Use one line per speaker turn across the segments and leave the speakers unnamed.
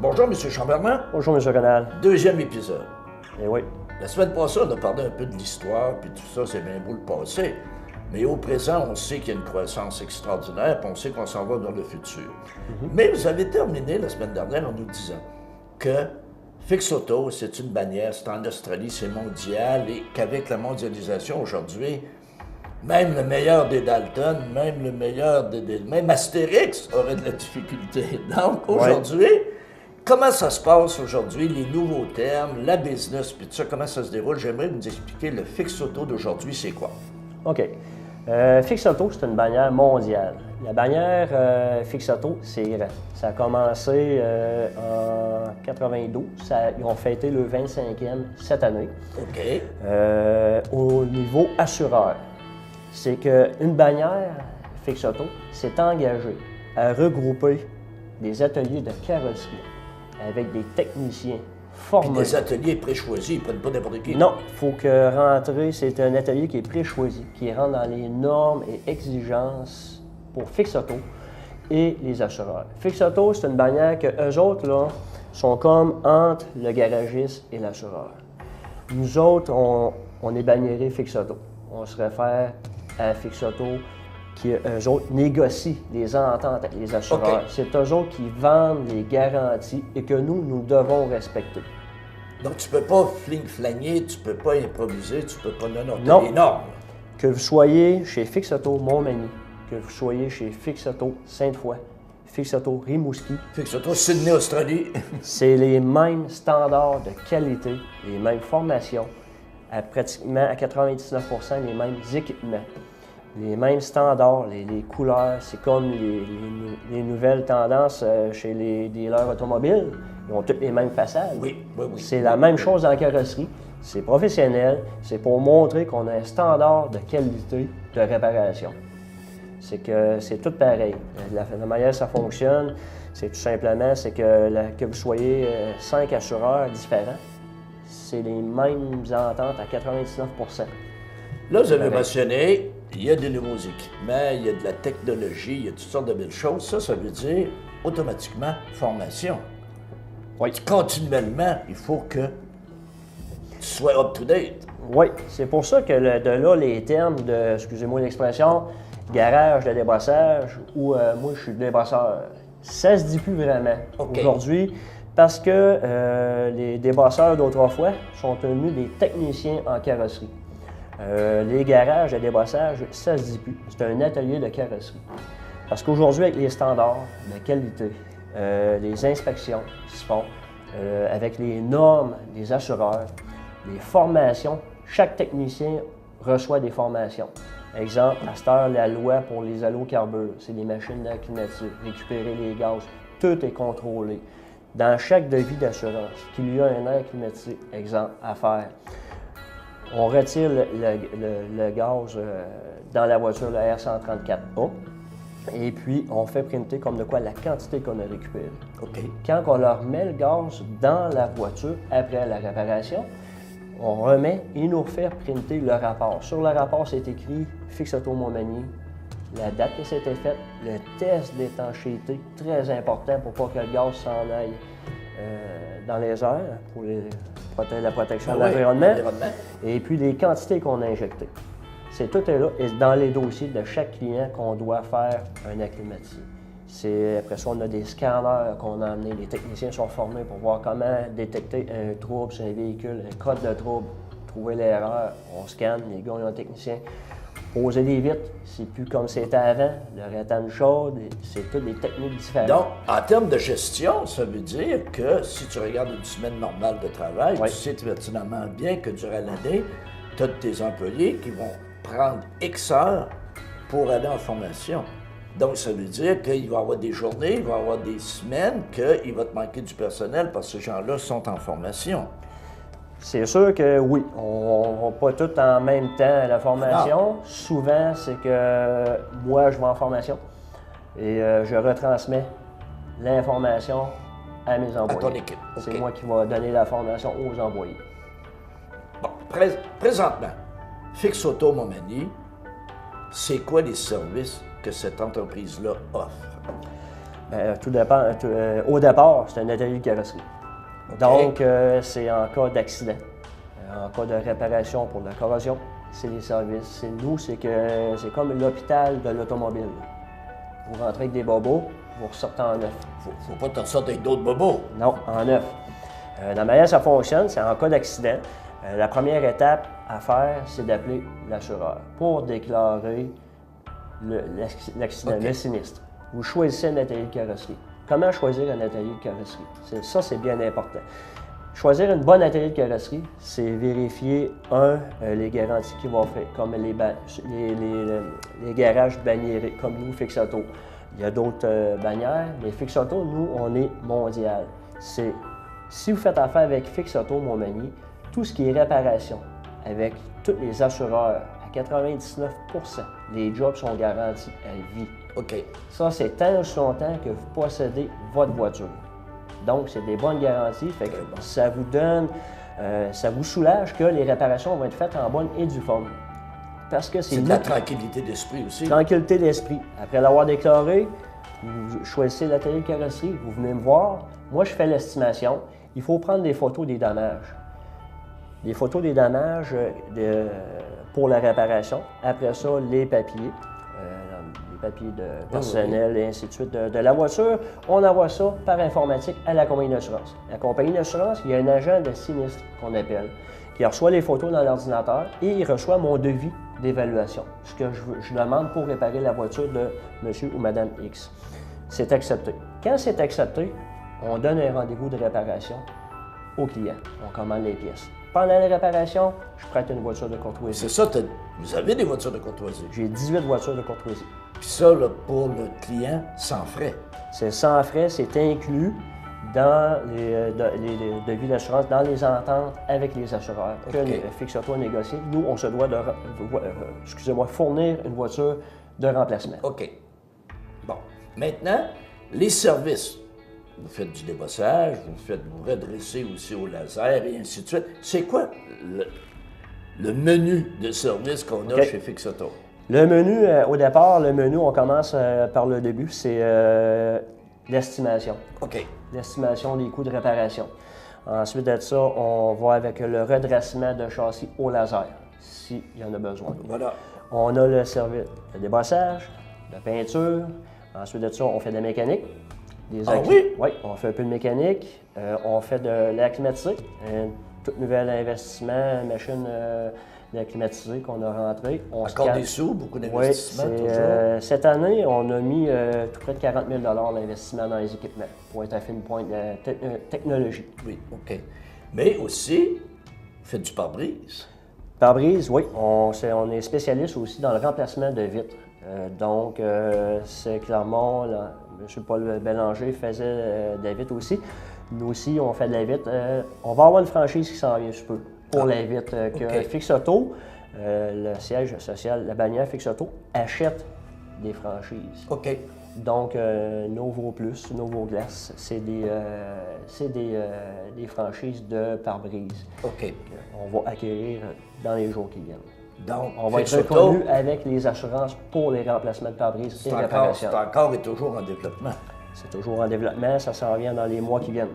Bonjour, M. Chamberlain.
Bonjour, M. Canal.
Deuxième épisode.
Eh oui.
La semaine passée, on a parlé un peu de l'histoire, puis tout ça, c'est bien beau le passé. Mais au présent, on sait qu'il y a une croissance extraordinaire, puis on sait qu'on s'en va vers le futur. Mais vous avez terminé la semaine dernière en nous disant que Fix Auto, c'est une bannière, c'est en Australie, c'est mondial, et qu'avec la mondialisation aujourd'hui, même le meilleur des Dalton, même le meilleur même Astérix aurait de la difficulté. Donc, aujourd'hui, comment ça se passe aujourd'hui, les nouveaux termes, la business, puis tout ça, comment ça se déroule? J'aimerais vous expliquer le Fix Auto d'aujourd'hui, c'est quoi?
OK. Fix Auto, c'est une bannière mondiale. La bannière Fix Auto, c'est grand. Ça a commencé en 92. Ils ont fêté le 25e cette année.
OK.
Au niveau assureur, c'est qu'une bannière Fix Auto s'est engagée à regrouper des ateliers de carrosserie avec des techniciens formés.
Puis des ateliers préchoisis, ils ne prennent pas n'importe qui.
Non, il faut que rentrer, c'est un atelier qui est préchoisi, qui rentre dans les normes et exigences pour Fix Auto et les assureurs. Fix Auto, c'est une bannière que eux autres, là, sont comme entre le garagiste et l'assureur. Nous autres, on est banniérés Fix Auto. On se réfère à Fix Auto qui, eux autres, négocient les ententes avec les assureurs.
Okay.
C'est eux autres qui vendent les garanties et que nous devons respecter.
Donc, tu ne peux pas fling-flagner, tu ne peux pas improviser, tu ne peux pas...
Non.
Les normes.
Que vous soyez chez Fix Auto Montmagny, que vous soyez chez Fix Auto Sainte-Foy, Fix Auto Rimouski.
Fix Auto Sydney, Australie.
C'est les mêmes standards de qualité, les mêmes formations, pratiquement à 99 % les mêmes équipements, les mêmes standards, les couleurs. C'est comme les nouvelles tendances chez les dealers automobiles. Ils ont toutes les mêmes façades.
Oui.
C'est la même chose dans la carrosserie. C'est professionnel. C'est pour montrer qu'on a un standard de qualité de réparation. C'est que c'est tout pareil. La manière ça fonctionne, c'est tout simplement que vous soyez 5 assureurs différents, c'est les mêmes ententes à 99 %.
Là, vous avez mentionné, il y a des nouveaux équipements, il y a de la technologie, il y a toutes sortes de belles choses. Ça veut dire automatiquement formation.
Oui.
Continuellement, il faut que tu sois up-to-date.
Oui, c'est pour ça que de là, les termes de, excusez-moi l'expression, garage de débrassage ou moi je suis débrasseur, ça se dit plus vraiment aujourd'hui parce que les débrasseurs d'autrefois sont devenus des techniciens en carrosserie. Les garages de débrassage, ça se dit plus. C'est un atelier de carrosserie. Parce qu'aujourd'hui, avec les standards de qualité, les inspections qui se font, avec les normes des assureurs, les formations, chaque technicien reçoit des formations. Exemple, à cette heure, la loi pour les allocarbures, c'est des machines d'air climatisé, récupérer les gaz, tout est contrôlé. Dans chaque devis d'assurance, qu'il y a un air climatisé, exemple, à faire, on retire le gaz dans la voiture, le R134A, et puis on fait printer comme de quoi la quantité qu'on a récupérée.
OK.
Quand on leur met le gaz dans la voiture après la réparation, on remet et nous fait printer le rapport. Sur le rapport, c'est écrit Fix Auto Montmagny, la date que c'était faite, le test d'étanchéité, très important pour pas que le gaz s'en aille dans les airs, pour la protection de l'environnement, et puis les quantités qu'on a injectées. Tout est là, et dans les dossiers de chaque client qu'on doit faire un acclimatisé. Après ça, on a des scanners qu'on a amenés. Les techniciens sont formés pour voir comment détecter un trouble sur un véhicule, un code de trouble, trouver l'erreur. On scanne, les gars, ils ont un technicien. Poser des vitres, c'est plus comme c'était avant. Le rétane chaude, c'est toutes des techniques différentes.
Donc, en termes de gestion, ça veut dire que si tu regardes une semaine normale de travail, tu sais pertinemment bien que durant l'année, tu as tes employés qui vont prendre X heures pour aller en formation. Donc, ça veut dire qu'il va y avoir des journées, il va y avoir des semaines qu'il va te manquer du personnel parce que ces gens-là sont en formation.
C'est sûr que oui, on ne va pas tout en même temps à la formation. Non. Souvent, c'est que moi, je vais en formation et je retransmets l'information à mes employés.
À ton équipe.
C'est moi qui vais donner la formation aux employés.
Bon, présentement, Fix Auto Montmagny, c'est quoi les services que cette entreprise-là offre?
Tout dépend. Au départ, c'est un atelier de carrosserie.
OK.
Donc, c'est en cas d'accident, en cas de réparation pour la corrosion, c'est les services. C'est nous, c'est comme l'hôpital de l'automobile. Vous rentrez avec des bobos, vous ressortez en neuf.
Faut pas te ressortir avec d'autres bobos.
Non, en neuf. La manière ça fonctionne, c'est en cas d'accident. La première étape à faire, c'est d'appeler l'assureur pour déclarer l'accident,
OK.
le sinistre. Vous choisissez un atelier de carrosserie. Comment choisir un atelier de carrosserie? Ça, c'est bien important. Choisir une bonne atelier de carrosserie, c'est vérifier, les garanties qu'ils vont faire, comme les garages banniérés, comme nous, Fixauto. Il y a d'autres bannières, mais Fixauto, nous, on est mondial. Si vous faites affaire avec Fixauto Montmagny, tout ce qui est réparation, avec tous les assureurs, à 99 les jobs sont garantis à vie.
OK.
Ça, c'est tant aussi longtemps que vous possédez votre voiture. Donc, c'est des bonnes garanties. Fait que ça vous donne, ça vous soulage que les réparations vont être faites en bonne et due forme. Parce que c'est
de la tranquillité d'esprit aussi.
Tranquillité d'esprit. Après l'avoir déclaré, vous choisissez l'atelier de carrosserie, vous venez me voir. Moi, je fais l'estimation. Il faut prendre des photos des dommages. Des photos des dommages pour la réparation. Après ça, les papiers de personnel et ainsi de suite de la voiture. On envoie ça par informatique à la compagnie d'assurance. La compagnie d'assurance, il y a un agent de sinistre qu'on appelle, qui reçoit les photos dans l'ordinateur et il reçoit mon devis d'évaluation, ce que je demande pour réparer la voiture de monsieur ou madame X. C'est accepté. Quand c'est accepté, on donne un rendez-vous de réparation au client. On commande les pièces. Pendant la réparation, je prête une voiture de courtoisie.
C'est ça, vous avez des voitures de courtoisie.
J'ai 18 voitures de courtoisie.
Puis ça, là, pour le client, sans frais.
C'est sans frais, c'est inclus dans les devis d'assurance, dans les ententes avec les assureurs que Fixauto a négocié. Nous, on se doit de fournir une voiture de remplacement.
OK. Bon. Maintenant, les services. Vous faites du débossage, vous redressez aussi au laser et ainsi de suite. C'est quoi le menu de service qu'on a chez Fixauto?
Le menu, au départ, on commence par le début, c'est l'estimation.
OK.
L'estimation des coûts de réparation. Ensuite de ça, on va avec le redressement de châssis au laser, s'il y en a besoin.
Voilà.
On a le service de débossage, de peinture. Ensuite de ça, on fait de la mécanique.
Oui?
Oui, on fait un peu de mécanique. On fait de l'acclimatisé. Un tout nouvel investissement, machine climatisée qu'on a rentrée.
Encore des sous, beaucoup d'investissements, toujours.
Cette année, on a mis tout près de 40 000 d'investissement dans les équipements pour être à fine pointe de technologie.
Oui, OK. Mais aussi, vous faites du pare-brise.
Pare-brise, oui. On est spécialiste aussi dans le remplacement de vitres. C'est Clermont, là, M. Paul Bélanger faisait des vitres aussi. Nous aussi, on fait de la vitre. On va avoir une franchise qui s'en vient sous peu pour la vitre que Fixauto, le siège social, la bannière Fixauto, achète des franchises.
OK.
Donc, Novo Plus, Novo Glace, c'est des franchises de pare-brise.
OK.
On va acquérir dans les jours qui viennent.
Donc,
on va être reconnu avec les assurances pour les remplacements de pare-brise et réparations.
C'est encore et toujours en développement.
C'est toujours en développement, ça s'en vient dans les mois qui viennent.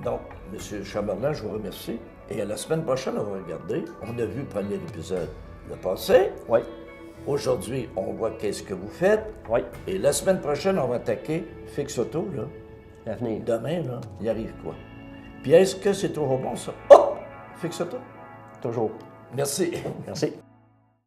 Donc, M. Chamberlain, je vous remercie. Et à la semaine prochaine, on va regarder. On a vu le premier épisode le passé.
Oui.
Aujourd'hui, on voit qu'est-ce que vous faites.
Oui.
Et la semaine prochaine, on va attaquer Fixauto, là.
L'avenir.
Demain, là, il arrive quoi? Puis est-ce que c'est toujours bon, ça? Oh! Fixauto?
Toujours.
Merci.
Merci.